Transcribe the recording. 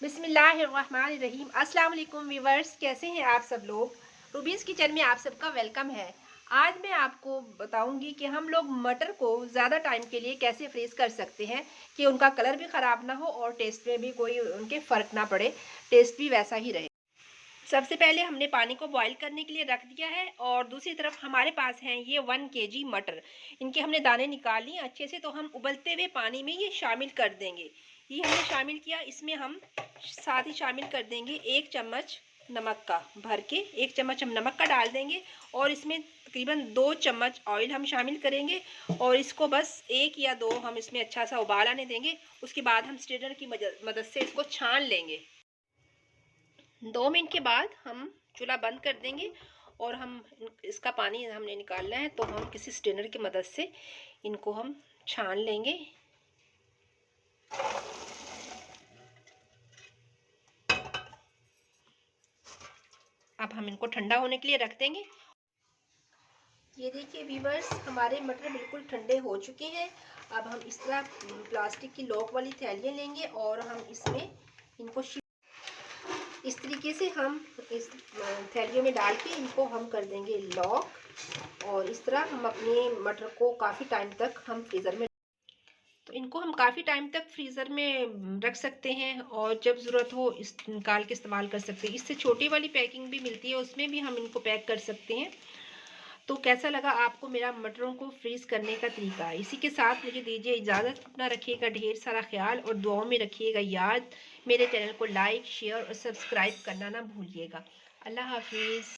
बिस्मिल्लाहिर्रहमानिर्रहीम। अस्सलाम वालेकुम व्यूवर्स, कैसे हैं आप सब लोग। रूबीज़ किचन में आप सबका वेलकम है। आज मैं आपको बताऊंगी कि हम लोग मटर को ज़्यादा टाइम के लिए कैसे फ्रीज़ कर सकते हैं कि उनका कलर भी ख़राब ना हो और टेस्ट में भी कोई उनके फ़र्क ना पड़े, टेस्ट भी वैसा ही रहे। सबसे पहले हमने पानी को बॉईल करने के लिए रख दिया है और दूसरी तरफ हमारे पास हैं ये 1 केजी मटर। इनके हमने दाने निकाल लिए अच्छे से, तो हम उबलते हुए पानी में ये शामिल कर देंगे। ये हमने शामिल किया, इसमें हम साथ ही शामिल कर देंगे 1 चम्मच नमक का, भर के 1 चम्मच हम नमक का डाल देंगे और इसमें तकरीबन 2 चम्मच ऑयल हम शामिल करेंगे और इसको बस 1 या 2 हम इसमें अच्छा सा उबाल आने देंगे। उसके बाद हम स्ट्रेनर की मदद से इसको छान लेंगे। 2 मिनट के बाद हम चूल्हा बंद कर देंगे और हम इसका पानी हमने निकालना है, तो हम किसी स्ट्रेनर की मदद से इनको हम छान लेंगे। अब हम इनको ठंडा होने के लिए रख देंगे। ये देखिए व्यूवर्स, हमारे मटर बिल्कुल ठंडे हो चुके हैं। अब हम इस तरह प्लास्टिक की लॉक वाली थैलियाँ लेंगे और हम इसमें इनको इस तरीके से हम इस थैलियों में डाल के इनको हम कर देंगे लॉक। और इस तरह हम अपने मटर को काफ़ी टाइम तक हम फ्रीज़र में, तो इनको हम काफ़ी टाइम तक फ्रीज़र में रख सकते हैं और जब ज़रूरत हो इस निकाल के इस्तेमाल कर सकते हैं। इससे छोटी वाली पैकिंग भी मिलती है, उसमें भी हम इनको पैक कर सकते हैं। तो कैसा लगा आपको मेरा मटरों को फ्रीज़ करने का तरीका। इसी के साथ मुझे दीजिए इजाज़त। अपना रखिएगा ढेर सारा ख्याल और दुआओं में रखिएगा याद। मेरे चैनल को लाइक, शेयर और सब्सक्राइब करना ना भूलिएगा। अल्लाह हाफिज़।